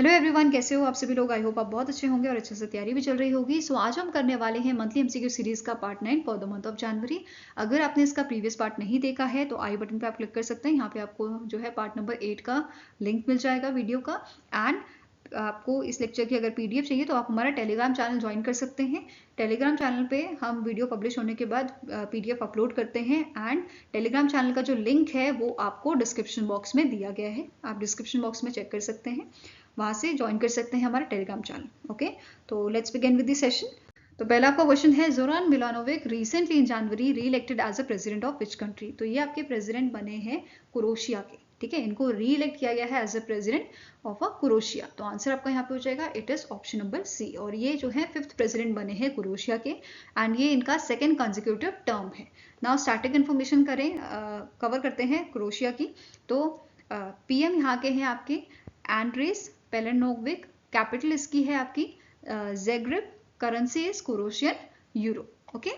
Hello everyone, कैसे हो आप सभी लोग। आई होप आप बहुत अच्छे होंगे और अच्छे से तैयारी भी चल रही होगी। सो आज हम करने वाले हैं मंथली एमसीक्यू सीरीज का part 9 for the month of January. अगर आपने इसका प्रीवियस पार्ट नहीं देखा है तो आई बटन पे आप क्लिक कर सकते हैं। यहाँ पे आपको जो है पार्ट नंबर 8 का लिंक मिल जाएगा वीडियो का। एंड आपको इस लेक्चर की अगर पीडीएफ चाहिए तो आप हमारा टेलीग्राम चैनल ज्वाइन कर सकते हैं। टेलीग्राम चैनल पे हम वीडियो पब्लिश होने के बाद पीडीएफ अपलोड करते हैं। एंड टेलीग्राम चैनल का जो लिंक है वो आपको डिस्क्रिप्शन बॉक्स में दिया गया है, आप डिस्क्रिप्शन बॉक्स में चेक कर सकते हैं, वहां से ज्वाइन कर सकते हैं हमारा टेलीग्राम चैनल। ओके, तो let's begin with the session. तो पहला आपका क्वेश्चन है, जोरान मिलानोविक recently in January re-elected as a president of which country. तो ये आपके प्रेसिडेंट बने हैं क्रोएशिया के, ठीक है। इनको री इलेक्ट किया गया है as a president of a Croatia. तो आंसर आपका यहाँ पे हो जाएगा, it is option number C. और ये जो है 5th प्रेसिडेंट बने हैं क्रोएशिया के एंड ये इनका 2nd कंसेक्यूटिव टर्म है। नाउ स्टार्टिंग इन्फॉर्मेशन कवर करते हैं क्रोएशिया की। तो पीएम यहाँ के हैं आपके एंड्रेस पेलेनोविक, कैपिटल इसकी है आपकी Zagreb, currency is Croatian euro. Okay,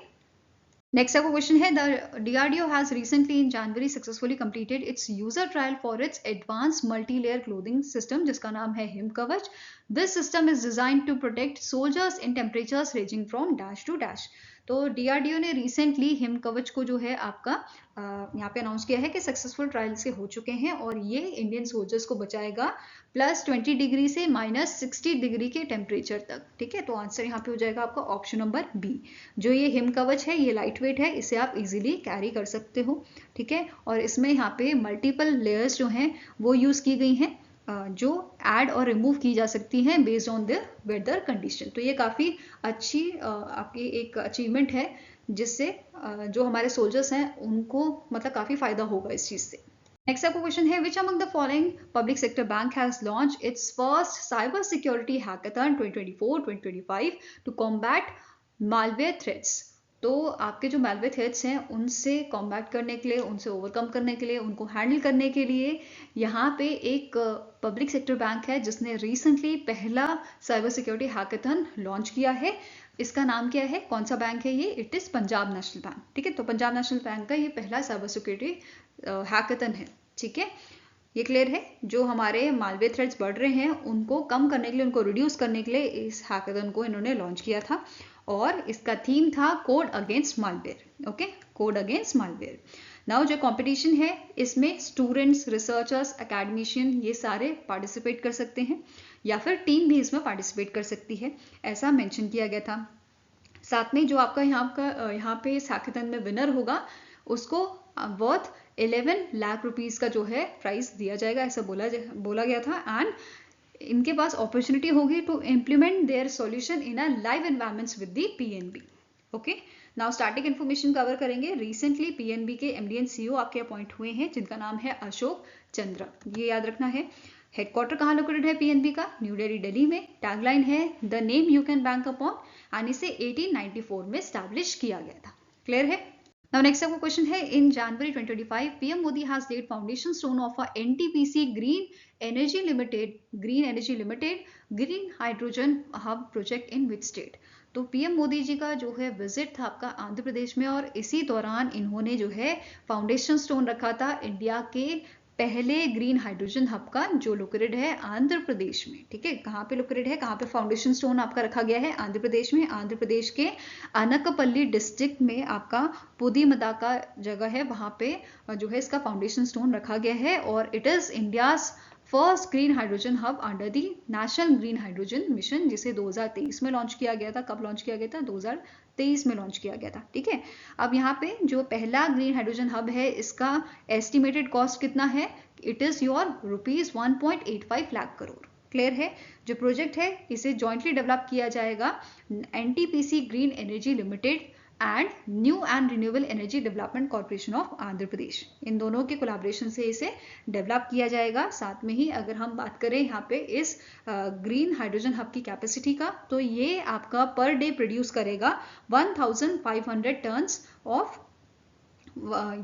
next आपका क्वेश्चन है, the DRDO has recently in January successfully completed its user trial for its advance multi layer clothing system जिसका नाम है Him Kavach. This system is designed to protect soldiers in temperatures ranging from dash to dash. तो DRDO ने recently Him Kavach को जो है आपका यहाँ पे अनाउंस किया है कि सक्सेसफुल ट्रायल से हो चुके हैं और ये इंडियन सोल्जर्स को बचाएगा +20 डिग्री से -60 डिग्री के टेम्परेचर तक, ठीक है। तो आंसर यहाँ पे हो जाएगा आपका ऑप्शन नंबर बी। जो ये हिम कवच है ये लाइट वेट है, इसे आप इजीली कैरी कर सकते हो, ठीक है। और इसमें यहाँ पे मल्टीपल लेयर्स जो हैं वो यूज की गई हैं जो ऐड और रिमूव की जा सकती हैं based on the weather condition. तो ये काफ़ी अच्छी आपकी एक अचीवमेंट है जिससे जो हमारे सोल्जर्स हैं उनको मतलब काफ़ी फायदा होगा इस चीज़ से। नेक्स्ट आपका क्वेश्चन है, which among the following public sector bank has launch its first cyber security hackathon 2024-2025 to combat malware threats. तो आपके जो मालवेयर थ्रेट्स हैं उनसे कॉम्बैट करने के लिए, उनसे ओवरकम करने के लिए, उनको हैंडल करने के लिए यहाँ पे एक पब्लिक सेक्टर बैंक है जिसने रिसेंटली पहला साइबर सिक्योरिटी हैकाथन लॉन्च किया है। इसका नाम क्या है, कौन सा बैंक है ये, it is Punjab national bank, ठीक है। तो पंजाब नेशनल बैंक का ये पहला साइबर सिक्योरिटी हैकाथन है, ठीक है। ये क्लियर है। जो हमारे मालवेयर थ्रेट्स बढ़ रहे हैं उनको कम करने के लिए, उनको रिड्यूस करने के लिए इस हैकाथन को इन्होंने लॉन्च किया था और इसका थीम था code against malware. Okay, code against malware. Now जो कंपटीशन है इसमें स्टूडेंट्स, रिसर्चर्स, एकेडमिशियन ये सारे पार्टिसिपेट कर सकते हैं या फिर टीम भी इसमें पार्टिसिपेट कर सकती है, ऐसा मेंशन किया गया था। साथ में जो आपका यहाँ पे इस हैकाथन में विनर होगा उसको वर्थ 11 लाख रुपीस का जो है प्राइज दिया जाएगा, ऐसा बोला गया था। एंड इनके पास अपॉर्चुनिटी होगी to implement their solution in a live environments with the PNB. Okay, now starting information cover करेंगे। रिसेंटली पीएनबी के एमडी एंड सीईओ आपके अपॉइंट हुए हैं जिनका नाम है अशोक चंद्रा, ये याद रखना है। हेडक्वार्टर कहाँ लोकेटेड है पीएनबी का, न्यू दिल्ली, दिल्ली में। टैगलाइन है the name you can bank upon and इसे 1894 में स्टैब्लिश किया गया था। क्लियर है। Now next आपका क्वेश्चन है, in January 2025 PM Modi has laid foundation stone of a NTPC Green Energy Limited Green Hydrogen Hub project in which state। तो PM Modi जी का जो है विजिट था आपका आंध्र प्रदेश में और इसी दौरान इन्होंने जो है फाउंडेशन स्टोन रखा था इंडिया के पहले ग्रीन हाइड्रोजन हब का जो लोकेटेड है आंध्र प्रदेश में, ठीक है। कहाँ पे लोकेटेड है, कहाँ पे फाउंडेशन स्टोन आपका रखा गया है, आंध्र प्रदेश में। आंध्र प्रदेश के अनकपल्ली डिस्ट्रिक्ट में आपका पुदीमदा का जगह है, वहाँ पे जो है इसका फाउंडेशन स्टोन रखा गया है और it is India's first green hydrogen hub under the national green hydrogen mission, जिसे 2023 में लॉन्च किया गया था। कब लॉन्च किया गया था, 2023 में लॉन्च किया गया था, ठीक है। अब यहाँ पे जो पहला ग्रीन हाइड्रोजन हब है इसका एस्टिमेटेड कॉस्ट कितना है, it is your ₹1.85 lakh crore. Clear है। जो प्रोजेक्ट है इसे जॉइंटली डेवलप किया जाएगा NTPC green energy limited and new and renewable energy development corporation of Andhra Pradesh, इन दोनों के कोलैबोरेशन से इसे डेवलप किया जाएगा। साथ में ही अगर हम बात करें यहाँ पे इस ग्रीन हाइड्रोजन हब की कैपेसिटी का, तो ये आपका पर डे प्रोड्यूस करेगा 1500 टन्स ऑफ,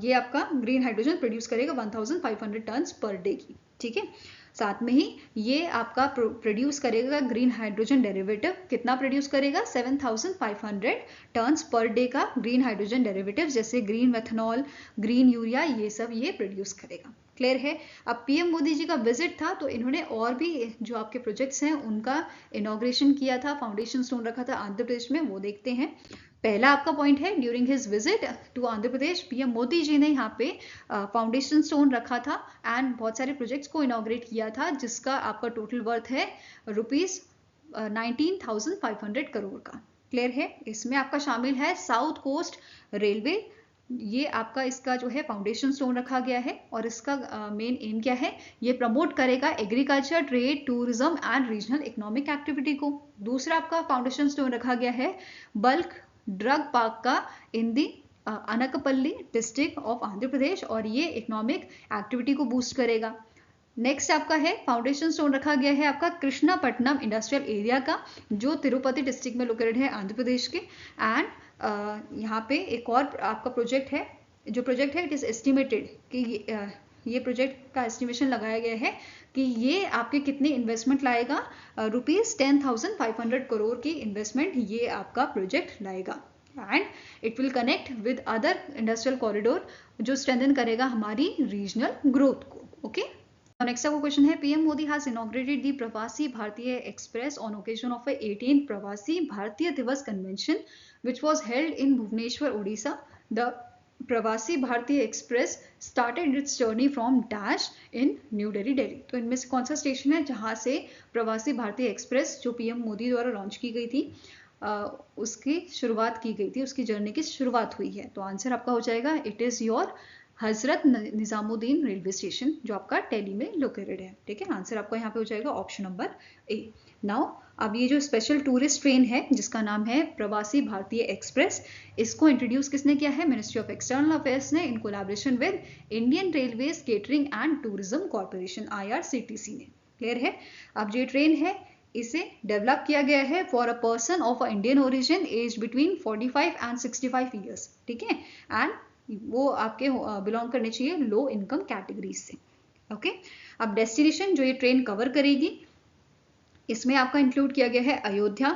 ये आपका ग्रीन हाइड्रोजन प्रोड्यूस करेगा 1500 टन्स पर डे की, ठीक है। साथ में ही ये आपका प्रोड्यूस करेगा ग्रीन हाइड्रोजन डेरिवेटिव, कितना प्रोड्यूस करेगा, 7500 टन्स पर डे का ग्रीन हाइड्रोजन डेरिवेटिव, जैसे ग्रीन मेथनॉल, ग्रीन यूरिया, ये सब ये प्रोड्यूस करेगा। क्लियर है। अब पीएम मोदी जी का विजिट था तो इन्होंने और भी जो आपके प्रोजेक्ट्स हैं उनका इनॉग्रेशन किया था, फाउंडेशन स्टोन रखा था आंध्र प्रदेश में, वो देखते हैं। पहला आपका पॉइंट है, during his visit to Andhra Pradesh PM Modi ji ने यहाँ पे फाउंडेशन स्टोन रखा था एंड बहुत सारे प्रोजेक्ट्स को इनॉग्रेट किया था, जिसका आपका टोटल वर्थ है ₹19,500 करोड़ का। क्लियर है। इसमें आपका शामिल है साउथ कोस्ट रेलवे, ये आपका इसका जो है फाउंडेशन स्टोन रखा गया है और इसका मेन एम क्या है, ये प्रमोट करेगा agriculture, trade, tourism and regional economic activity को। दूसरा आपका फाउंडेशन स्टोन रखा गया है बल्क ड्रग पार्क का इन दी अनकपल्ली डिस्ट्रिक्ट ऑफ आंध्र प्रदेश और ये इकोनॉमिक एक्टिविटी को बूस्ट करेगा। नेक्स्ट आपका है फाउंडेशन स्टोन रखा गया है आपका कृष्णापट्टनम इंडस्ट्रियल एरिया का, जो तिरुपति डिस्ट्रिक्ट में लोकेटेड है आंध्र प्रदेश के। एंड यहाँ पे एक और आपका प्रोजेक्ट है, जो प्रोजेक्ट है इट इज एस्टिमेटेड कि ये प्रोजेक्ट का एस्टिमेशन लगाया गया है कि ये आपके कितने इन्वेस्टमेंट लाएगा, ₹10,500 करोड़ की इन्वेस्टमेंट ये आपका प्रोजेक्ट लाएगा। And it will connect with other industrial corridor जो स्ट्रेंथन करेगा हमारी रीजनल ग्रोथ को। ओके, नेक्स्ट आपका क्वेश्चन है, पीएम मोदी हैज इनॉग्रेटेड दी प्रवासी भारतीय express on occasion of 18th प्रवासी भारतीय दिवस convention which was held in Bhubaneswar, Odisha. The प्रवासी भारतीय express started its journey from Dash in New Delhi, Delhi. तो इनमें से कौन सा स्टेशन है जहां से प्रवासी भारतीय एक्सप्रेस जो पीएम मोदी द्वारा लॉन्च की गई थी उसकी शुरुआत की गई थी, उसकी जर्नी की शुरुआत हुई है। तो आंसर आपका हो जाएगा it is your Hazrat Nizamuddin railway station जो आपका दिल्ली में लोकेटेड है। ठीक है, आंसर आपका यहाँ पे हो जाएगा ऑप्शन नंबर ए। नाउ अब ये जो स्पेशल टूरिस्ट ट्रेन है जिसका नाम है प्रवासी भारतीय एक्सप्रेस, इसको इंट्रोड्यूस किसने किया है, मिनिस्ट्री ऑफ एक्सटर्नल अफेयर्स ने in collaboration with Indian railways catering and tourism corporation IRCTC ने। क्लियर है। अब जो ट्रेन है इसे डेवलप किया गया है for a person of Indian origin age between 45 and 65 years. ठीक है, एंड वो आपके बिलोंग करने चाहिए लो इनकम कैटेगरीज से। ओके, अब डेस्टिनेशन जो ये ट्रेन कवर करेगी इसमें आपका इंक्लूड किया गया है अयोध्या,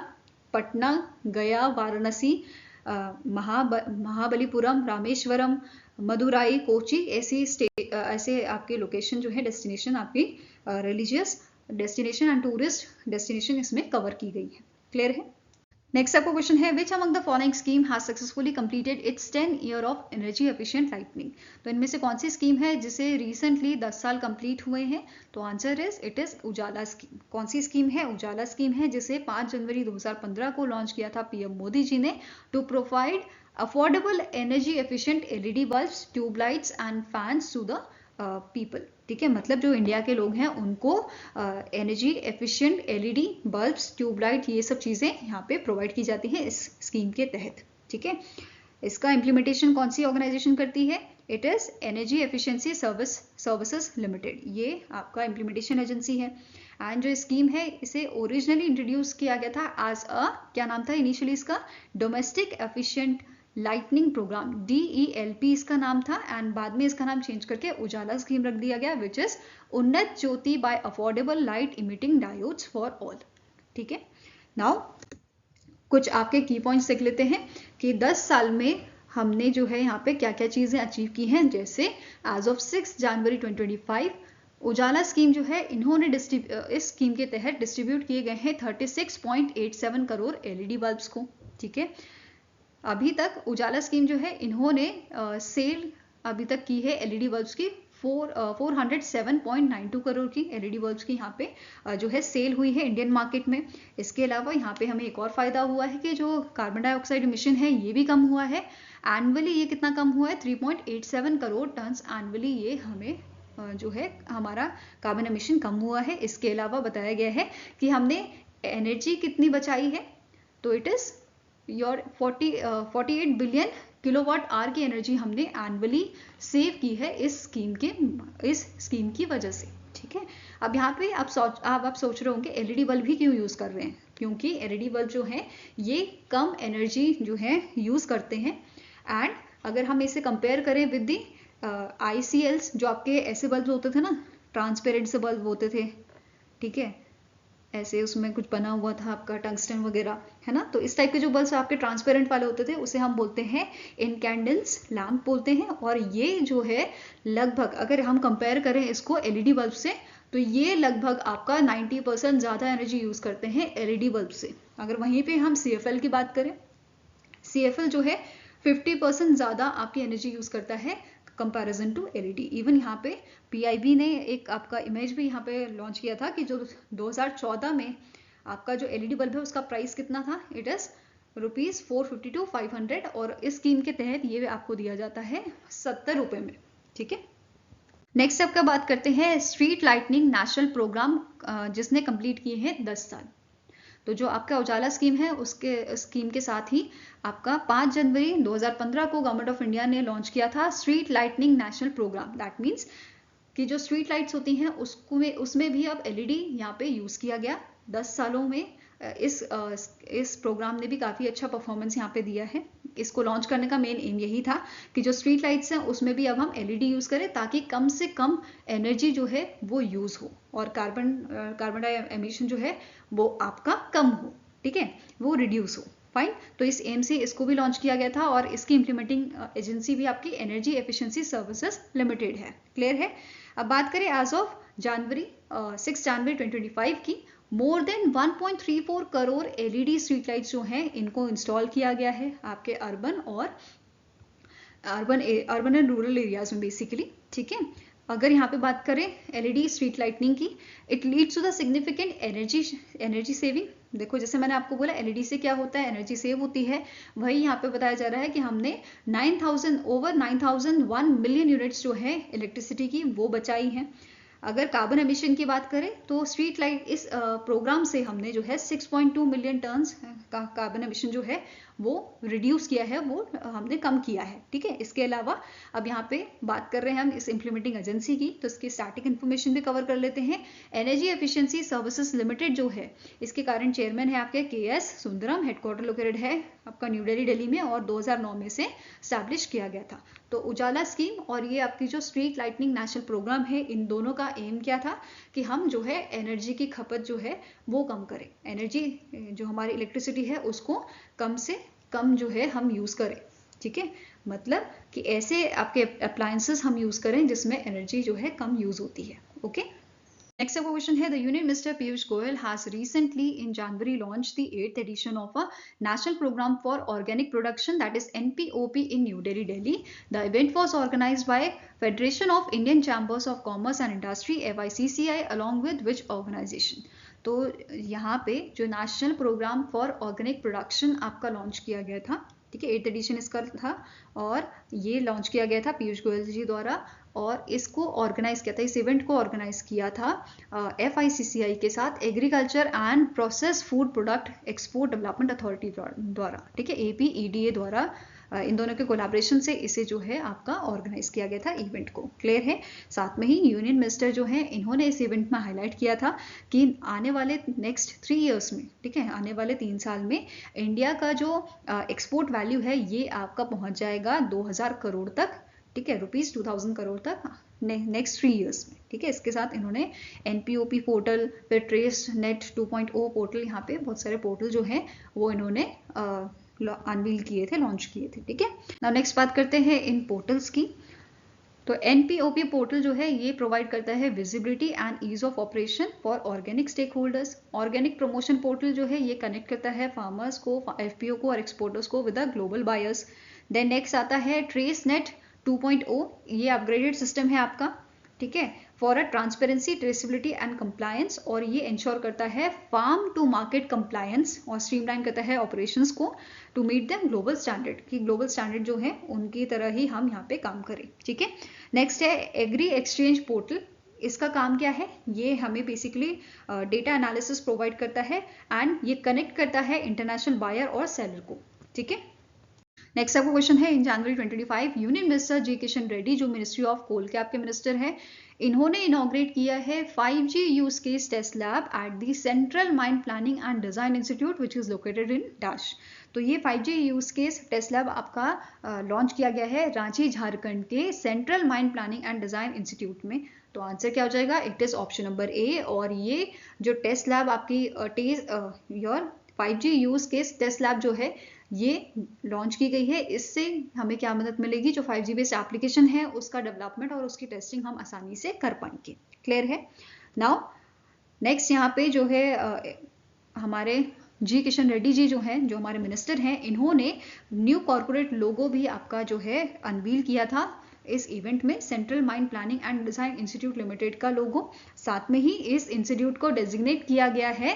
पटना, गया, वाराणसी, महाबलीपुरम, रामेश्वरम, मदुराई, कोची, ऐसे आपके लोकेशन जो है डेस्टिनेशन आपकी religious destination and tourist destination इसमें कवर की गई है। क्लियर है। नेक्स्ट आपका क्वेश्चन है, which among the following scheme has successfully completed it's 10 year of energy efficient lightning. तो इनमें से कौन सी स्कीम है जिसे रिसेंटली 10 साल कंप्लीट हुए हैं, तो answer it is Ujala scheme. कौन सी स्कीम है, उजाला स्कीम है, जिसे 5 जनवरी 2015 को लॉन्च किया था पीएम मोदी जी ने to provide affordable energy efficient LED bulbs, tubelights and fans to the people. ठीक है, मतलब जो इंडिया के लोग हैं उनको energy efficient LED bulbs, tubelight, ये सब चीज़ें यहाँ पे प्रोवाइड की जाती हैं इस स्कीम के तहत। ठीक है, इसका इम्प्लीमेंटेशन कौन सी ऑर्गेनाइजेशन करती है, it is energy efficiency services limited, ये आपका इम्प्लीमेंटेशन एजेंसी है। एंड जो स्कीम है इसे ओरिजिनली इंट्रोड्यूस किया गया था एज क्या नाम था इनिशियली इसका, domestic efficient lightning programme, DELP इसका नाम था, एंड बाद में इसका नाम चेंज करके उजाला स्कीम रख दिया गया, which is Unnat Jyoti by affordable light emitting diodes for all. ठीक है, नाउ कुछ आपके की पॉइंट्स देख लेते हैं कि 10 साल में हमने जो है यहाँ पे क्या क्या चीजें अचीव की हैं। जैसे as of 6 January 2025 Ujala scheme जो है इन्होंने इस स्कीम के तहत डिस्ट्रीब्यूट किए गए हैं 36.87 करोड़ LED बल्ब्स को। ठीक है, अभी तक उजाला स्कीम जो है इन्होंने सेल अभी तक की है LED बल्ब्स की 407.92 करोड़ की LED बल्ब्स की यहाँ पे जो है सेल हुई है इंडियन मार्केट में। इसके अलावा यहाँ पे हमें एक और फायदा हुआ है कि जो कार्बन डाइऑक्साइड इमिशन है ये भी कम हुआ है। एनुअली ये कितना कम हुआ है, 3.87 करोड़ टन एनुअली ये हमें जो है हमारा कार्बन एमिशन कम हुआ है। इसके अलावा बताया गया है कि हमने एनर्जी कितनी बचाई है, तो it is your 48 billion kilowatt hour की एनर्जी हमने एनुअली सेव की है इस स्कीम की वजह से। ठीक है, अब यहाँ पे आप सोच रहे होंगे LED बल्ब भी क्यों यूज कर रहे हैं, क्योंकि LED बल्ब जो है ये कम एनर्जी जो है यूज करते हैं। एंड अगर हम इसे कंपेयर करें विद दी ICLs जो आपके ऐसे बल्ब होते थे ना, ट्रांसपेरेंट से बल्ब होते थे। ठीक है, ऐसे उसमें कुछ बना हुआ था आपका टंगस्टन वगैरह, है ना। तो इस टाइप के जो बल्ब आपके ट्रांसपेरेंट वाले होते थे उसे हम बोलते हैं इनकैंडल्स लैम्प बोलते हैं। और ये जो है लगभग अगर हम कंपेयर करें इसको एलईडी बल्ब से, तो ये लगभग आपका 90% ज़्यादा एनर्जी यूज़ करते हैं एलईडी बल्ब से। अगर वहीं पे हम सीएफएल की बात करें, सीएफएल जो है 50% ज़्यादा आपकी एनर्जी यूज़ करता है कंपैरिजन टू एलईडी। इवन यहाँ पे पीआईबी ने एक आपका इमेज भी यहाँ पे लॉन्च किया था कि जो 2014 में आपका जो एलईडी बल्ब है उसका प्राइस कितना था, इट इज़ ₹450 to 500, और इस स्कीम के तहत ये आपको दिया जाता है 70 रुपये में, ठीक है। नेक्स्ट आपका बात करते हैं स्ट्रीट लाइटनिंग नेशनल प्रोग्राम, जिसने कंप्लीट किए हैं 10 साल। तो जो आपका उजाला स्कीम है उसके स्कीम के साथ ही आपका 5 जनवरी 2015 को गवर्नमेंट ऑफ इंडिया ने लॉन्च किया था street lightning national programme. That means कि जो स्ट्रीट लाइट्स होती हैं उसमें भी अब एलईडी यहाँ पे यूज़ किया गया 10 सालों में। इस प्रोग्राम ने भी काफ़ी अच्छा परफॉर्मेंस यहाँ पे दिया है। इसको लॉन्च करने का मेन एम यही था कि जो स्ट्रीट लाइट्स हैं उसमें भी अब हम एलईडी यूज़ करें ताकि कम से कम एनर्जी जो है वो यूज़ हो और कार्बन डाई एमिशन जो है वो आपका कम हो, ठीक है, वो रिड्यूस हो। फाइन, तो इस एम से इसको भी लॉन्च किया गया था और इसकी इम्प्लीमेंटिंग एजेंसी भी आपकी एनर्जी एफिशिएंसी सर्विसेज लिमिटेड है। क्लियर है। अब बात करें एज ऑफ 6 जनवरी 2025 की, more than 1.34 crore LED street lights जो हैं इनको इंस्टॉल किया गया है आपके अर्बन एंड रूरल एरियाज में बेसिकली, ठीक है। अगर यहाँ पे बात करें एलईडी स्ट्रीट लाइटनिंग की, it leads to the significant energy saving. देखो जैसे मैंने आपको बोला एलईडी से क्या होता है, एनर्जी सेव होती है। वही यहाँ पे बताया जा रहा है कि हमने 9,001 मिलियन यूनिट्स जो है इलेक्ट्रिसिटी की वो बचाई हैं। अगर कार्बन एमिशन की बात करें तो स्ट्रीट लाइट इस प्रोग्राम से हमने जो है 6.2 मिलियन टन्स का कार्बन एमिशन जो है वो रिड्यूस किया है, वो हमने कम किया है, ठीक है। इसके अलावा अब यहाँ पे बात कर रहे हैं हम इस इम्प्लीमेंटिंग एजेंसी की, तो इसकी स्टैटिक इन्फॉर्मेशन भी कवर कर लेते हैं। एनर्जी एफिशिएंसी सर्विसेज लिमिटेड जो है इसके कारण चेयरमैन है आपके KS सुंदरम, हेडक्वार्टर लोकेटेड है आपका न्यू दिल्ली में और 2009 में से स्टैब्लिश किया गया था। तो उजाला स्कीम और ये आपकी जो स्ट्रीट लाइटनिंग नेशनल प्रोग्राम है, इन दोनों का एम क्या था कि हम जो है एनर्जी की खपत जो है वो कम करें, एनर्जी जो हमारी इलेक्ट्रिसिटी है उसको कम से कम जो है हम यूज़ करें, ठीक है। मतलब कि ऐसे आपके अप्लायंसेस हम यूज़ करें जिसमें एनर्जी जो है कम यूज़ होती है, ओके। Next up question है, the Union Minister Piyush Goyal has recently in January launched the 8th edition of a national program for organic production, that is NPOP, in New Delhi, Delhi. The event was organized by Federation of Indian Chambers of Commerce and Industry FICCI along with which organization? तो यहाँ पे जो national programme for organic production आपका launch किया गया था, ठीक है, 8th एडिशन इसका था और ये लॉन्च किया गया था पीयूष गोयल जी द्वारा और इसको ऑर्गेनाइज किया था, इस इवेंट को ऑर्गेनाइज किया था FICCI के साथ agriculture and process food product export development authority द्वारा, ठीक है, APEDA द्वारा। इन दोनों के कोलैबोरेशन से इसे जो है आपका ऑर्गेनाइज किया गया था इवेंट को। क्लियर है। साथ में ही यूनियन मिनिस्टर जो हैं इन्होंने इस इवेंट में हाईलाइट किया था कि आने वाले नेक्स्ट 3 इयर्स में, ठीक है, आने वाले 3 साल में इंडिया का जो एक्सपोर्ट वैल्यू है ये आपका पहुंच जाएगा 2000 करोड़ तक, ठीक है, ₹2000 करोड़ तक नेक्स्ट 3 इयर्स में, ठीक है। इसके साथ इन्होंने NPOP पोर्टल, फिर ट्रेस नेट 2.0 पोर्टल, यहाँ पे बहुत सारे पोर्टल जो हैं वो इन्होंने अनवील किए थे, लॉन्च किए थे, ठीक है। नाउ नेक्स्ट बात करते हैं इन पोर्टल्स की। तो NPOP पोर्टल जो है ये प्रोवाइड करता है visibility and ease of operation for organic stakeholders. Organic promotion portal जो है ये कनेक्ट करता है फार्मर्स को, FPO को और एक्सपोर्टर्स को with the global buyers. Then next आता है ट्रेस नेट 2.0, ये अपग्रेडेड सिस्टम है आपका, ठीक है, for a transparency, traceability and compliance, और ये इंश्योर करता है फार्म टू मार्केट कंप्लायंस और स्ट्रीमलाइन करता है ऑपरेशंस को to meet them global standard, कि ग्लोबल स्टैंडर्ड जो है उनकी तरह ही हम यहाँ पे काम करें, ठीक है। नेक्स्ट है एग्री एक्सचेंज पोर्टल। इसका काम क्या है, ये हमें बेसिकली डेटा एनालिसिस प्रोवाइड करता है एंड ये कनेक्ट करता है इंटरनेशनल बायर और सेलर को, ठीक है। नेक्स्ट आपका क्वेश्चन है, इन जनवरी 2025 यूनियन मिनिस्टर जी किशन रेड्डी जो मिनिस्ट्री ऑफ कोल के आपके मिनिस्टर हैं, इन्होंने इनॉग्रेट किया है 5G use case test lab at the central mine planning and design institute which is located in dash. तो ये 5G use case test lab आपका लॉन्च किया गया है रांची झारखंड के central mine planning and design institute में। तो आंसर क्या हो जाएगा? It is option number A. और ये जो टेस्ट लैब आपकी your 5G use case test lab जो है ये लॉन्च की गई है। इससे हमें क्या मदद मिलेगी? जो 5G बेस्ड एप्लीकेशन है उसका डेवलपमेंट और उसकी टेस्टिंग हम आसानी से कर पाएंगे। क्लियर है? नाउ नेक्स्ट यहाँ पे जो है हमारे जी किशन रेड्डी जी जो हैं, जो हमारे मिनिस्टर हैं, इन्होंने न्यू कॉर्पोरेट लोगो भी आपका जो है अनवील किया था इस इवेंट में। Central mind planning and design institute limited का लोगो, साथ में ही इस इंस्टीट्यूट को डेजिग्नेट किया गया है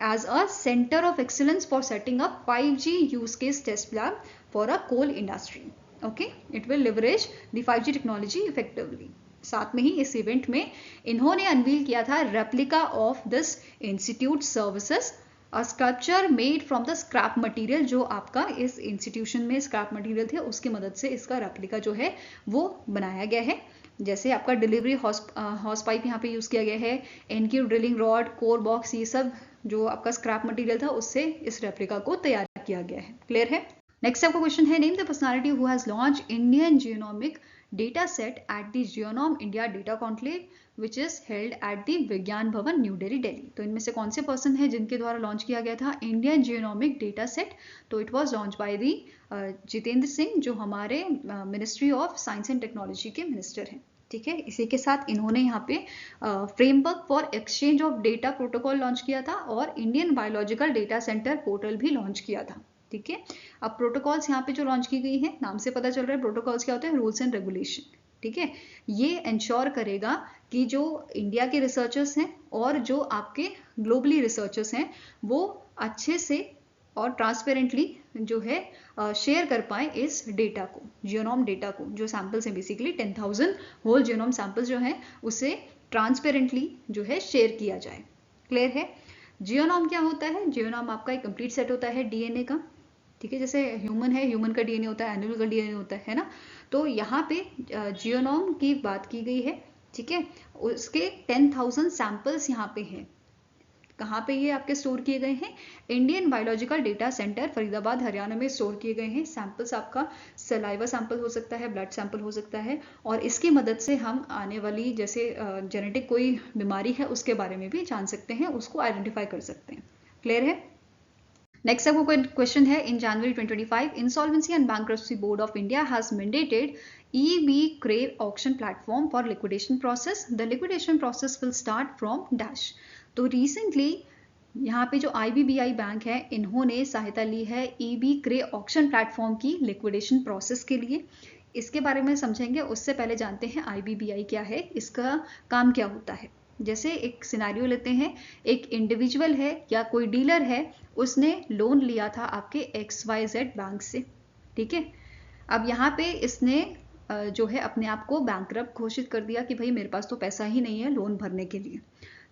as a centre of excellence for setting up 5G use case test lab for a coal industry. Okay, it will leverage the 5G technology effectively. साथ में ही इस इवेंट में इन्होंने अनवील किया था replica of this institute services, a sculpture made from the scrap material. जो आपका इस इंस्टीट्यूशन में स्क्रैप मटेरियल थे उसकी मदद से इसका रेप्लिका जो है वो बनाया गया है। जैसे आपका डिलीवरी हॉर्स पाइप यहाँ पे यूज किया गया है, NQ drilling rod, core box, ये सब जो आपका स्क्रैप मटेरियल था उससे इस रेप्लिका को तैयार किया गया है। क्लियर है? नेक्स्ट आपका क्वेश्चन है, name the personality who has launch Indian genomic data set at the genome India data conclave which is held at the Vigyan Bhavan new Delhi. तो इनमें से कौन से पर्सन है जिनके द्वारा लॉन्च किया गया था इंडियन जियोनॉमिक डेटा सेट? तो it was launch by the Jitendra Singh, जो हमारे ministry of science and technology के मिनिस्टर हैं। ठीक है, इसी के साथ इन्होंने यहाँ पे framework for exchange of data protocol launch किया था और Indian biological data centre portal भी लॉन्च किया था। ठीक है, अब प्रोटोकॉल्स यहाँ पे जो लॉन्च की गई है, नाम से पता चल रहा है प्रोटोकॉल्स क्या होते हैं? Rules and regulation. ठीक है, ये इंश्योर करेगा कि जो इंडिया के रिसर्चर्स हैं और जो आपके ग्लोबली रिसर्चर्स हैं वो अच्छे से और ट्रांसपेरेंटली जो है शेयर कर पाए इस डेटा को, जियोनॉम डेटा को, जो सैंपल्स हैं बेसिकली 10,000 होल जियोनॉम सैंपल्स जो हैं उसे ट्रांसपेरेंटली जो है शेयर किया जाए। क्लियर है? जियोनॉम क्या होता है? जियोनॉम आपका एक कंप्लीट सेट होता है डीएनए का। ठीक है, जैसे ह्यूमन है, ह्यूमन का डीएनए होता है, एनिमल का डीएनए होता है ना। तो यहाँ पे जियोनॉम की बात की गई है। ठीक है, उसके 10,000 सैंपल्स यहाँ पे हैं। कहाँ पे ये आपके स्टोर किए गए हैं? Indian biological data centre Faridabad Haryana में स्टोर किए गए हैं। सैंपल्स आपका सलाइवा सैंपल हो सकता है, ब्लड सैंपल हो सकता है, और इसकी मदद से हम आने वाली जैसे जेनेटिक कोई बीमारी है उसके बारे में भी जान सकते हैं, उसको आइडेंटिफाई कर सकते हैं। क्लियर है? नेक्स्ट आपको क्वेश्चन है, इन जनवरी 2025 insolvency and bankruptcy board of India has mandated e-B-Crave auction platform for liquidation process. The liquidation process will start from dash. तो रिसेंटली यहाँ पे जो IBBI बैंक है इन्होंने सहायता ली है e-B-Crave ऑक्शन प्लेटफॉर्म की लिक्विडेशन प्रोसेस के लिए। इसके बारे में समझेंगे, उससे पहले जानते हैं IBBI क्या है, इसका काम क्या होता है। जैसे एक सिनेरियो लेते हैं, एक इंडिविजुअल है या कोई डीलर है, उसने लोन लिया था आपके XYZ बैंक से। ठीक है, अब यहाँ पे इसने जो है अपने आप को बैंकरप्ट घोषित कर दिया कि भाई मेरे पास तो पैसा ही नहीं है लोन भरने के लिए।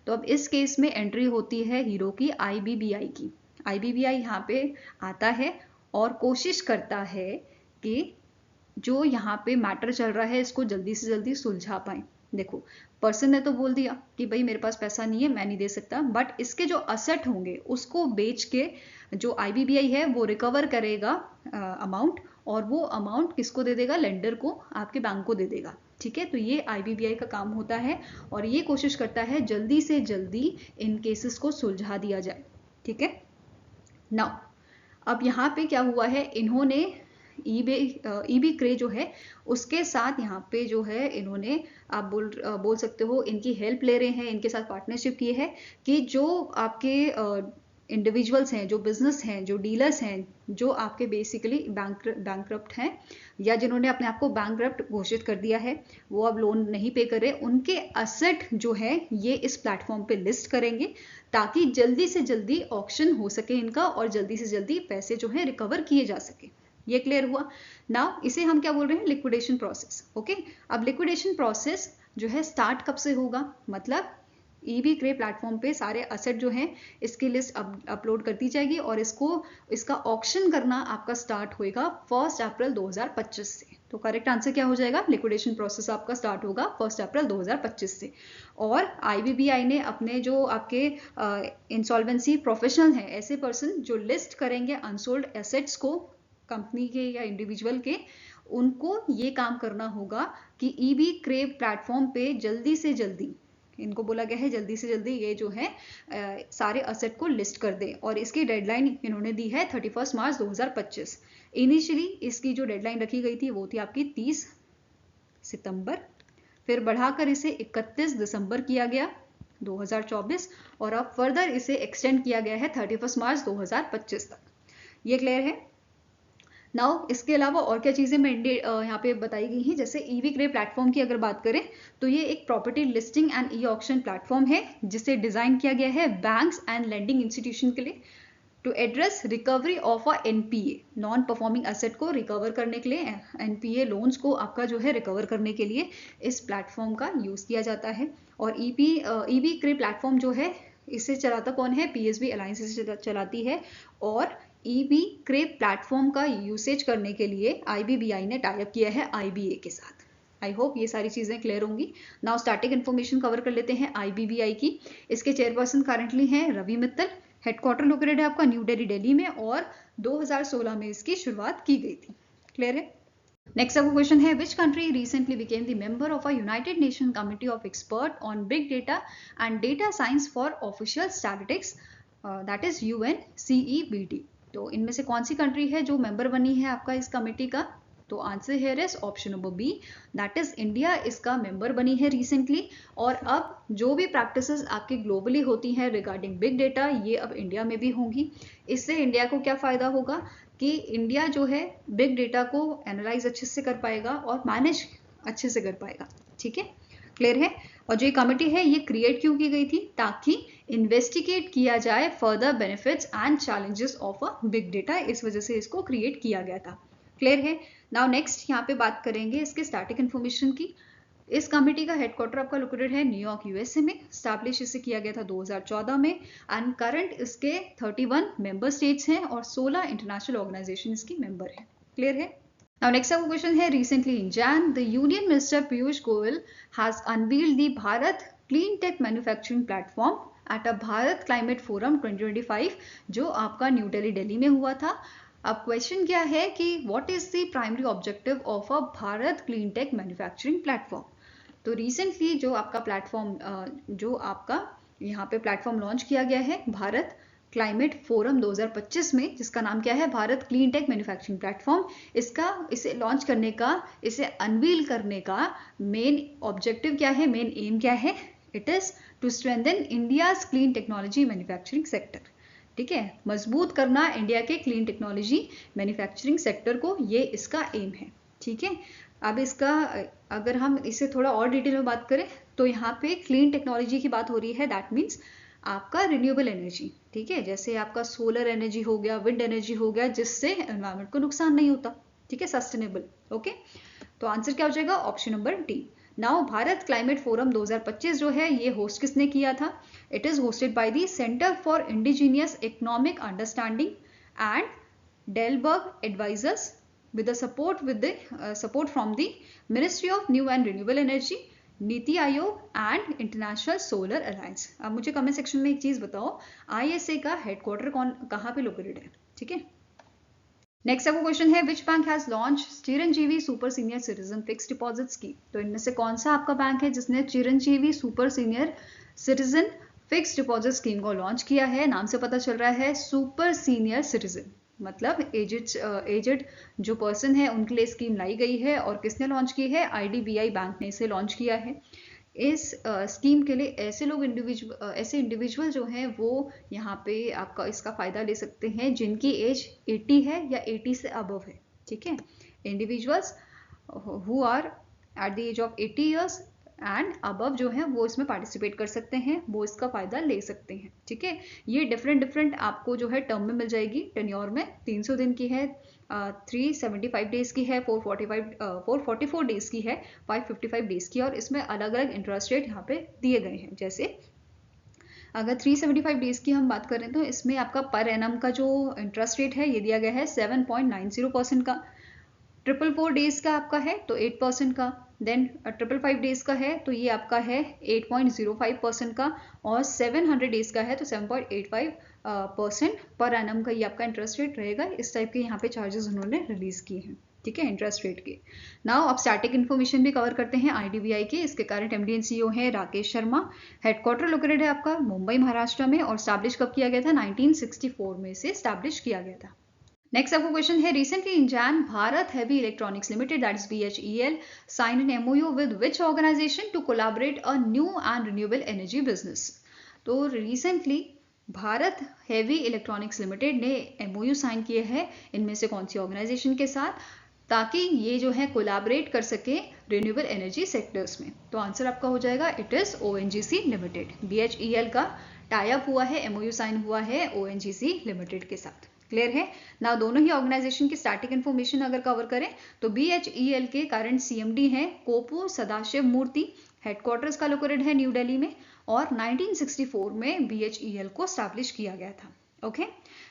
तो अब इस केस में एंट्री होती है हीरो की, IBBI की। IBBI यहाँ पे आता है और कोशिश करता है कि जो यहाँ पे मैटर चल रहा है इसको जल्दी से जल्दी सुलझा पाए। देखो, पर्सन ने तो बोल दिया कि भाई मेरे पास पैसा नहीं है, मैं नहीं दे सकता, बट इसके जो असेट होंगे उसको बेच के जो IBBI है वो रिकवर करेगा अमाउंट, और वो अमाउंट किसको दे देगा? लेंडर को, आपके बैंक को दे देगा। ठीक है, तो ये IBBI का काम होता है और ये कोशिश करता है जल्दी से जल्दी इन केसेस को सुलझा दिया जाए। ठीक है, नाउ अब यहाँ पे क्या हुआ है, इन्होंने e-B-Crave जो है उसके साथ यहाँ पे जो है इन्होंने, आप बोल सकते हो इनकी हेल्प ले रहे हैं, इनके साथ पार्टनरशिप की है कि जो आपके इंडिविजुअल्स हैं, जो बिजनेस हैं, जो डीलर्स हैं, जो आपके बेसिकली बैंकरप्ट हैं या जिन्होंने अपने आप को बैंकरप्ट घोषित कर दिया है, वो अब लोन नहीं पे कर रहे, उनके असेट जो है ये इस प्लेटफॉर्म पे लिस्ट करेंगे ताकि जल्दी से जल्दी ऑक्शन हो सके इनका और जल्दी से जल्दी पैसे जो है रिकवर किए जा सके। ये क्लियर हुआ? नाउ इसे हम क्या बोल रहे हैं? Liquidation process. ओके, अब लिक्विडेशन प्रोसेस जो है स्टार्ट कब से होगा? मतलब e-B-Crave प्लेटफॉर्म पे सारे असेट जो हैं इसकी लिस्ट अपलोड कर दी जाएगी और इसका ऑक्शन करना आपका स्टार्ट होएगा 1 अप्रैल 2025 से। तो करेक्ट आंसर क्या हो जाएगा? लिक्विडेशन प्रोसेस आपका स्टार्ट होगा 1 अप्रैल 2025 से। और IBBI ने अपने जो आपके इंसॉल्वेंसी प्रोफेशनल हैं, ऐसे पर्सन जो लिस्ट करेंगे अनसोल्ड एसेट्स को कंपनी के या इंडिविजुअल के, उनको ये काम करना होगा कि ईबी क्रेव प्लेटफॉर्म पे जल्दी से जल्दी, इनको बोला गया है जल्दी से जल्दी ये जो है सारे असेट को लिस्ट कर दे, और इसकी डेडलाइन इन्होंने दी है 31 मार्च 2025। इनिशियली इसकी जो डेडलाइन रखी गई थी वो थी आपकी 30 सितंबर, फिर बढ़ाकर इसे 31 दिसंबर किया गया 2024, और अब फर्दर इसे एक्सटेंड किया गया है 31 मार्च 2025 तक। ये क्लियर है? नाउ इसके अलावा और क्या चीज़ें यहाँ पे बताई गई हैं, जैसे ईवी क्रे प्लेटफॉर्म की अगर बात करें तो ये एक property listing and e auction platform है जिसे डिज़ाइन किया गया है बैंक्स एंड लेंडिंग इंस्टीट्यूशन के लिए to address recovery of a NPA, non performing asset को रिकवर करने के लिए, एनपीए लोन्स को आपका जो है रिकवर करने के लिए इस प्लेटफॉर्म का यूज़ किया जाता है। और ईवी क्रे प्लेटफॉर्म जो है इसे चलाता कौन है? पीएसबी अलायंस इसे चलाती है, और ईबी क्रे प्लेटफॉर्म का यूसेज करने के लिए आईबीबीआई ने टाई अप किया है आईबीए के साथ। आई होप ये सारी चीज़ें क्लियर होंगी। नाउ स्टैटिक इन्फॉर्मेशन कवर कर लेते हैं आईबीबीआई की। इसके चेयरपर्सन करंटली हैं रवि मित्तल। हेडक्वार्टर लोकेटेड है आपका न्यू दिल्ली में, और 2016 में इसकी शुरुआत की गई थी। क्लियर है? नेक्स्ट आपका क्वेश्चन है, which country recently became the member of a United nation committee of expert on big data and data science for official statistics, that is UNCEBT। तो इनमें से कौन सी कंट्री है जो मेंबर बनी है आपका इस कमेटी का? तो answer here is option number B, that is India इसका मेंबर बनी है रिसेंटली। और अब जो भी प्रैक्टिसेस आपकी ग्लोबली होती हैं रिगार्डिंग बिग डेटा, ये अब इंडिया में भी होंगी। इससे इंडिया को क्या फ़ायदा होगा कि इंडिया जो है बिग डेटा को एनालाइज अच्छे से कर पाएगा और मैनेज अच्छे से कर पाएगा। ठीक है, क्लियर है? और जो ये कमेटी है ये क्रिएट क्यों की गई थी? ताकि इन्वेस्टिगेट किया जाए further benefits and challenges of a big data, इस वजह से इसको क्रिएट किया गया था। क्लियर है? नाउ नेक्स्ट यहाँ पे बात करेंगे इसके स्टैटिक इन्फॉर्मेशन की। इस कमेटी का हेडक्वार्टर आपका लोकेटेड है न्यूयॉर्क यूएसए में। स्टैब्लिश इसे किया गया था 2014 में, एंड करंट इसके 31 मेंबर स्टेट्स हैं और 16 इंटरनेशनल ऑर्गेनाइजेशन इसकी मेंबर है। क्लियर है? Now next up question है, recently in Jan, the Union Minister Piyush Goyal has unveiled the Bharat Clean Tech Manufacturing Platform at a Bharat Climate Forum 2025, जो आपका new Delhi में हुआ था। अब क्वेश्चन क्या है कि what is the primary objective of a Bharat clean tech manufacturing platform? तो रिसेंटली जो आपका प्लेटफॉर्म जो आपका यहाँ पे प्लेटफॉर्म लॉन्च किया गया है भारत क्लाइमेट फोरम 2025 में, जिसका नाम क्या है? Bharat clean tech manufacturing platform. इसे लॉन्च करने का, इसे अनवील करने का मेन ऑब्जेक्टिव क्या है, मेन एम क्या है? It is to strengthen India's clean technology manufacturing sector. ठीक है, मजबूत करना इंडिया के क्लीन टेक्नोलॉजी मैन्युफैक्चरिंग सेक्टर को, ये इसका एम है। ठीक है, अब इसका अगर हम इसे थोड़ा और डिटेल में बात करें तो यहाँ पे क्लीन टेक्नोलॉजी की बात हो रही है, दैट मीन्स आपका रिन्यूएबल एनर्जी। ठीक है, जैसे आपका सोलर एनर्जी हो गया, विंड एनर्जी हो गया, जिससे एनवायरमेंट को नुकसान नहीं होता। ठीक है, सस्टेनेबल। ओके, तो आंसर क्या हो जाएगा? Option number D. Now Bharat climate forum 2025 जो है ये होस्ट किसने किया था? It is hosted by the centre for indigenous economic understanding and Dalberg advisors with the support from the Ministry of New and Renewable Energy, NITI Aayog and international solar alliance. अब मुझे comment section में एक चीज बताओ, ISA का headquarter कहाँ पे located है? ठीक है, नेक्स्ट आपको क्वेश्चन है, which bank has launch Chiranjeevi super senior citizen fix deposit scheme? तो इनमें से कौन सा आपका बैंक है जिसने Chiranjeevi super senior citizen fix deposit scheme को लॉन्च किया है? नाम से पता चल रहा है सुपर सीनियर सिटीजन, मतलब एजेड जो पर्सन है उनके लिए स्कीम लाई गई है। और किसने लॉन्च की है? IDBI बैंक ने इसे लॉन्च किया है। इस स्कीम के लिए ऐसे इंडिविजुअल जो हैं वो यहाँ पे आपका इसका फ़ायदा ले सकते हैं जिनकी एज 80 है या 80 से अबव है। ठीक है, individuals who are at the age of 80 years and above जो है वो इसमें पार्टिसिपेट कर सकते हैं, वो इसका फ़ायदा ले सकते हैं। ठीक है, ये डिफरेंट आपको जो है टर्म में मिल जाएगी। टेन्योर में 300 दिन की है, 375 डेज की है, 444 डेज की है, 555 डेज की, और इसमें अलग अलग इंटरेस्ट रेट यहाँ पे दिए गए हैं। जैसे अगर 375 डेज की हम बात करें तो इसमें आपका पर एनम का जो इंटरेस्ट रेट है ये दिया गया है 7.90% का। 444 डेज का आपका है तो 8% का, देन 555 डेज का है तो ये आपका है 8.05% का, और 700 डेज का है तो 7.85% पर एनम का ये आपका इंटरेस्ट रेट रहेगा। इस टाइप के यहाँ पे चार्जेस उन्होंने रिलीज किए हैं। ठीक है, इंटरेस्ट रेट की। नाउ अब स्टैटिक इन्फॉर्मेशन भी कवर करते हैं आईडीबीआई के। इसके करंट एमडी एंड सीईओ है राकेश शर्मा। हेडक्वार्टर लोकेटेड है आपका मुंबई महाराष्ट्र में और स्टैब्लिश कब किया गया था? 1964 में से स्टैब्लिश किया गया था। नेक्स्ट आपको क्वेश्चन है, recently in Jan Bharat heavy electronics limited that is BHEL signed an MOU with which organisation to collaborate a new and renewable energy business. तो recently Bharat heavy electronics limited ने MOU साइन किए हैं, इनमें से कौन सी organisation के साथ, ताकि ये जो है कोलैबोरेट कर सके रिन्यूएबल एनर्जी सेक्टर्स में। तो आंसर आपका हो जाएगा it is ONGC limited. BHEL का टाई अप हुआ है, MOU साइन हुआ है ONGC लिमिटेड के साथ। क्लियर है ना? दोनों ही ऑर्गेनाइजेशन की स्टैटिक इन्फॉर्मेशन अगर कवर करें तो BHEL के करंट CMD हैं कोपू सदाशिव मूर्ति, हेडक्वार्टर्स का लोकेटेड है न्यू दिल्ली में और 1964 में BHEL को स्टैब्लिश किया गया था। ओके,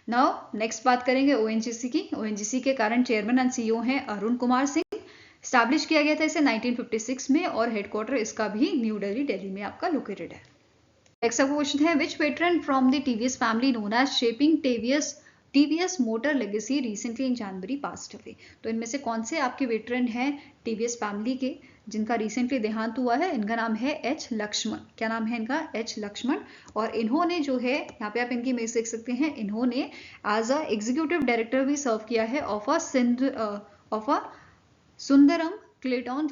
नाउ नेक्स्ट बात करेंगे ONGC की। ONGC के करंट चेयरमैन एंड CEO हैं अरुण कुमार सिंह। स्टैब्लिश किया गया था इसे 1956 में और हेडक्वार्टर इसका भी न्यू दिल्ली में आपका लोकेटेड है। नेक्स्ट आपका क्वेश्चन है, which veteran from the TVS family known as shaping TVS motor legacy recently in January passed away. तो इनमें से कौन से आपके वेटरन हैं TVS फैमिली के जिनका रिसेंटली देहांत हुआ है? इनका नाम है H लक्ष्मण। क्या नाम है इनका? H लक्ष्मण। और इन्होंने जो है, यहाँ पे आप इनकी इमेज देख सकते हैं, इन्होंने एज अ एग्जीक्यूटिव डायरेक्टर भी सर्व किया है of a Sundaram Clayton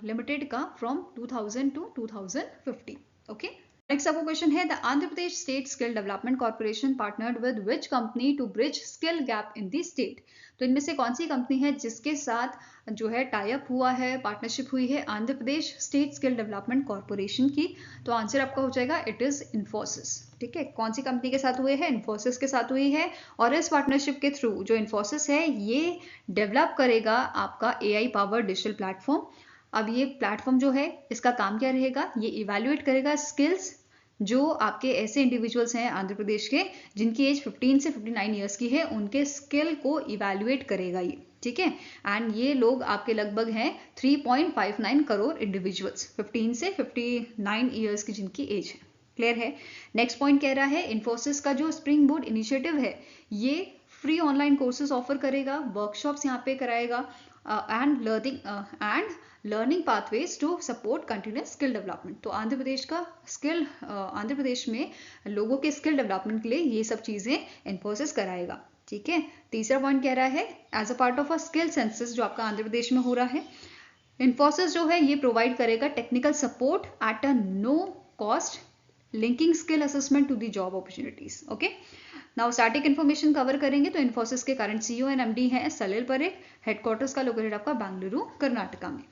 limited का फ्रॉम 2000 टू 2050। ओके, नेक्स्ट आपको क्वेश्चन है, the Andhra Pradesh state skill development corporation partnered with which company to bridge skill gap in the state. तो इनमें से कौन सी कंपनी है जिसके साथ जो है टाई अप हुआ है, पार्टनरशिप हुई है Andhra Pradesh state skill development corporation की? तो आंसर आपका हो जाएगा इट इज इन्फोसिस। ठीक है, कौन सी कंपनी के साथ हुए हैं? इन्फोसिस के साथ हुई है। और इस पार्टनरशिप के थ्रू जो इन्फोसिस है ये डेवलप करेगा आपका AI पावर डिजिटल प्लेटफॉर्म। अब ये प्लेटफॉर्म जो है इसका काम क्या रहेगा? ये इवेल्युएट करेगा स्किल्स जो आपके ऐसे इंडिविजुअल्स हैं आंध्र प्रदेश के जिनकी एज 15 से 59 ईयर्स की है, उनके स्किल को इवेल्युएट करेगा ये। ठीक है, एंड ये लोग आपके लगभग हैं 3.59 करोड़ इंडिविजुअल्स 15 से 59 ईयर्स की जिनकी एज है। क्लियर है? नेक्स्ट पॉइंट कह रहा है, इन्फोसिस का जो स्प्रिंग बोर्ड इनिशिएटिव है ये फ्री ऑनलाइन कोर्सेज ऑफर करेगा, वर्कशॉप्स यहाँ पे कराएगा and learning pathways to support continuous skill development. तो आंध्र प्रदेश में लोगों के स्किल डेवलपमेंट के लिए ये सब चीजें इन्फोसिस कराएगा। ठीक है, तीसरा पॉइंट कह रहा है, as a part of a skill census जो आपका आंध्र प्रदेश में हो रहा है, इन्फोसिस जो है ये प्रोवाइड करेगा technical support at a no cost, linking skill assessment to the job opportunities. Okay, now static information cover करेंगे तो इन्फोसिस के करंट CEO एंड MD हैं सलिल परेख, हेडक्वार्टर्स का लोकेटेड आपका बेंगलुरु कर्नाटका में।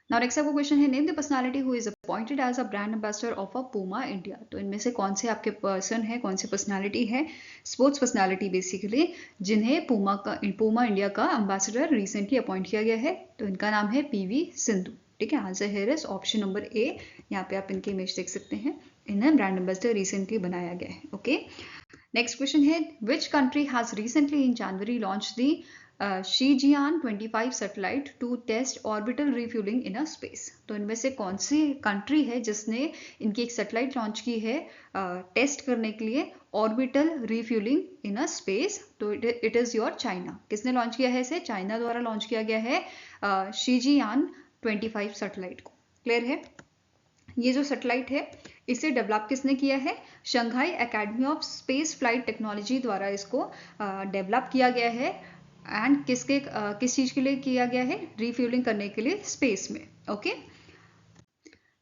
नाउ नेक्स्ट आपको क्वेश्चन है, name the personality who is appointed as a brand ambassador of a Puma India. तो इनमें से कौन से आपके पर्सन है, कौन सी पर्सनालिटी है, स्पोर्ट्स पर्सनालिटी बेसिकली, जिन्हें पूमा इंडिया का एम्बेसडर रिसेंटली अपॉइंट किया गया है? तो इनका नाम है PV सिंधु। ठीक है, answer here is option number A। यहाँ पे आप इनकी इमेज देख सकते हैं, इन्हें ब्रांड एम्बेसडर रिसेंटली बनाया गया है। ओके, नेक्स्ट क्वेश्चन है, which country has recently in January launch the Shijian 25 satellite to test orbital refuelling in a space. तो इनमें से कौन सी कंट्री है जिसने इनकी एक सैटेलाइट लॉन्च की है टेस्ट करने के लिए orbital refuelling in a space? तो इट इज योर चाइना। किसने लॉन्च किया है इसे? चाइना द्वारा लॉन्च किया गया है Shijian 25 सैटेलाइट को। क्लियर है? ये जो सैटेलाइट है इसे डेवलप किसने किया है? Shanghai academy of space flight technology द्वारा इसको डेवलप किया गया है। एंड किस चीज के लिए किया गया है? रिफ्यूलिंग करने के लिए स्पेस में। ओके,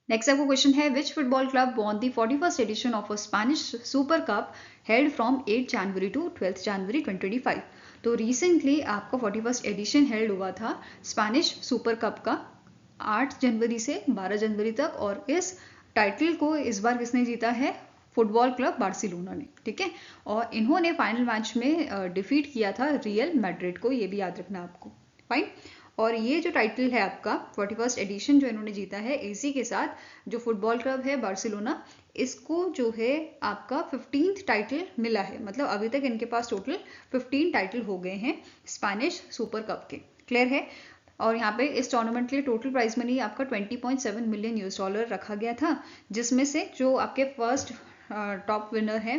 नेक्स्ट आपको क्वेश्चन है, which football club won the 41st edition of a Spanish super cup held from 8 January to 12 January 2025। तो रिसेंटली आपका 41st एडिशन हेल्ड हुआ था स्पेनिश सुपर कप का 8 जनवरी से 12 जनवरी तक, और इस टाइटल को इस बार किसने जीता है? फुटबॉल क्लब बार्सिलोना ने। ठीक है, और इन्होंने फाइनल मैच में डिफीट किया था रियल मैड्रिड को, ये भी याद रखना आपको। फाइन, और ये जो टाइटल है आपका 41st एडिशन जो इन्होंने जीता है, इसी के साथ जो फुटबॉल क्लब है बार्सिलोना, इसको जो है आपका 15th टाइटल मिला है। मतलब अभी तक इनके पास टोटल 15 टाइटल हो गए हैं स्पेनिश सुपर कप के। क्लियर है? और यहाँ पे इस टूर्नामेंट के लिए टोटल प्राइज मनी आपका $20.7 मिलियन रखा गया था, जिसमें से जो आपके फर्स्ट टॉप विनर है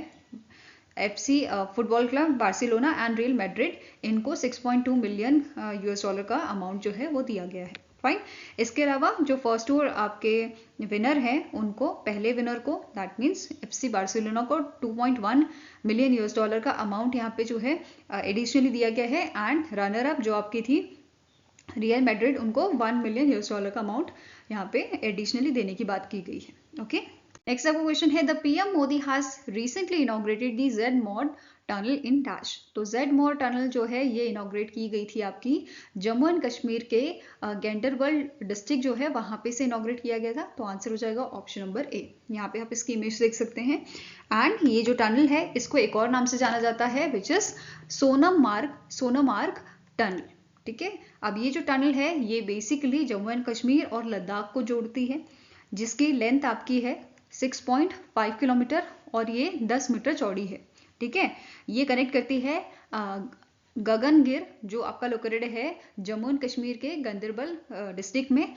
FC football club Barcelona and real Madrid, इनको 6.2 मिलियन $US का अमाउंट जो है वो दिया गया है। फाइन। इसके अलावा जो फर्स्ट टूर आपके विनर हैं उनको, पहले विनर को दैट मीन्स FC बार्सिलोना को 2.1 मिलियन $US का अमाउंट यहाँ पे जो है एडिशनली दिया गया है। एंड रनर अप जो आपकी थी रियल मैड्रिड, उनको 1 मिलियन $US का अमाउंट यहाँ पे एडिशनली देने की बात की गई है। ओके, नेक्स्ट आपका क्वेश्चन है the PM Modi has recently inaugurated the Z-Mod tunnel in dash. तो Z-Mod टनल जो है ये इनॉग्रेट की गई थी आपकी जम्मू एंड कश्मीर के गैंडरबल डिस्ट्रिक्ट जो है वहां पे से इनॉग्रेट किया गया था। तो आंसर हो जाएगा ऑप्शन नंबर ए। यहाँ पे आप इसकी इमेज देख सकते हैं। एंड ये जो टनल है इसको एक और नाम से जाना जाता है विच इज सोनमार्ग टनल। ठीक है, अब ये जो टनल है ये बेसिकली जम्मू एंड कश्मीर और लद्दाख को जोड़ती है, जिसकी लेंथ आपकी है 6.5 किलोमीटर और ये 10 मीटर चौड़ी है। ठीक है, ये कनेक्ट करती है गगनगिर जो आपका लोकेटेड है जम्मू एंड कश्मीर के गंदरबल डिस्ट्रिक्ट में,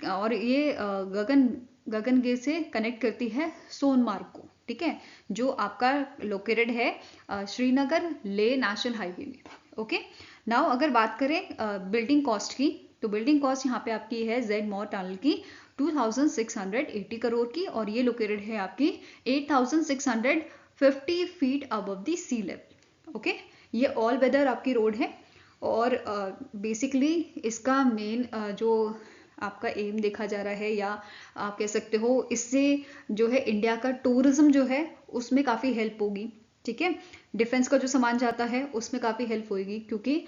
और ये गगनगिर से कनेक्ट करती है सोनमार्ग को। ठीक है, जो आपका लोकेटेड है श्रीनगर ले नेशनल हाईवे में। ओके, नाउ अगर बात करें बिल्डिंग कॉस्ट की, तो बिल्डिंग कॉस्ट यहाँ पे आपकी है Z-Mod टनल की 2680 करोड़ की, और ये लोकेटेड है आपकी 8650 feet above the sea level. Okay, ये ऑल वेदर आपकी रोड है, और बेसिकली इसका मेन जो आपका एम देखा जा रहा है, या आप कह सकते हो इससे जो है इंडिया का टूरिज्म जो है उसमें काफ़ी हेल्प होगी। ठीक है, डिफेंस का जो सामान जाता है उसमें काफ़ी हेल्प होगी, क्योंकि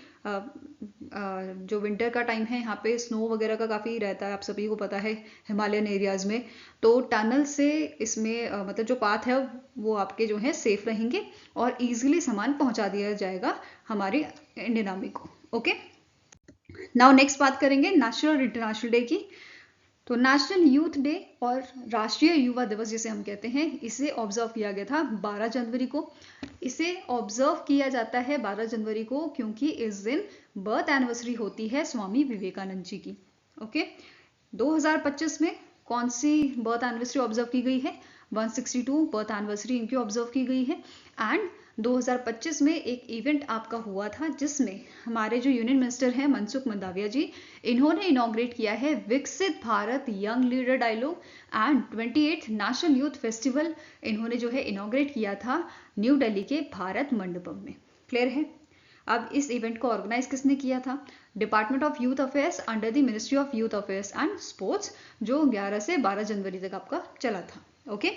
जो विंटर का टाइम है यहाँ पे स्नो वगैरह का काफ़ी रहता है, आप सभी को पता है हिमालयन एरियाज में। तो टनल से इसमें मतलब जो पाथ है वो आपके जो है सेफ रहेंगे और इजीली सामान पहुंचा दिया जाएगा हमारी इंडियन आर्मी को। ओके, नाउ नेक्स्ट बात करेंगे नेशनल और इंटरनेशनल डे की। तो नेशनल यूथ डे और राष्ट्रीय युवा दिवस जिसे हम कहते हैं, इसे ऑब्जर्व किया गया था 12 जनवरी को। इसे ऑब्जर्व किया जाता है 12 जनवरी को क्योंकि इस दिन बर्थ एनिवर्सरी होती है स्वामी विवेकानंद जी की। ओके, 2025 में कौन सी बर्थ एनिवर्सरी ऑब्जर्व की गई है? 162 बर्थ एनिवर्सरी इनकी ऑब्जर्व की गई है। एंड 2025 में एक इवेंट आपका हुआ था जिसमें हमारे जो यूनियन मिनिस्टर हैं मनसुख मंडाविया जी, इन्होंने इनॉग्रेट किया है Viksit Bharat young leader dialogue and 28th national youth festival इन्होंने जो है इनॉग्रेट किया था न्यू दिल्ली के भारत मंडपम में। क्लियर है? अब इस इवेंट को ऑर्गेनाइज किसने किया था? Department of youth affairs under the ministry of youth affairs and sports, जो 11 से 12 जनवरी तक आपका चला था। ओके,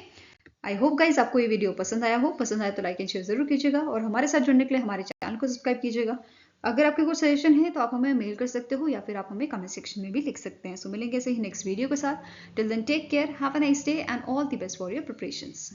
आई होप गाइज आपको ये वीडियो पसंद आया हो। पसंद आया तो लाइक एंड शेयर जरूर कीजिएगा, और हमारे साथ जुड़ने के लिए हमारे चैनल को सब्सक्राइब कीजिएगा। अगर आपके कुछ सजेशन है तो आप हमें मेल कर सकते हो, या फिर आप हमें कमेंट सेक्शन में भी लिख सकते हैं। सो मिलेंगे ऐसे ही नेक्स्ट वीडियो के साथ। Till then take care, have a nice day and all the best for your preparations.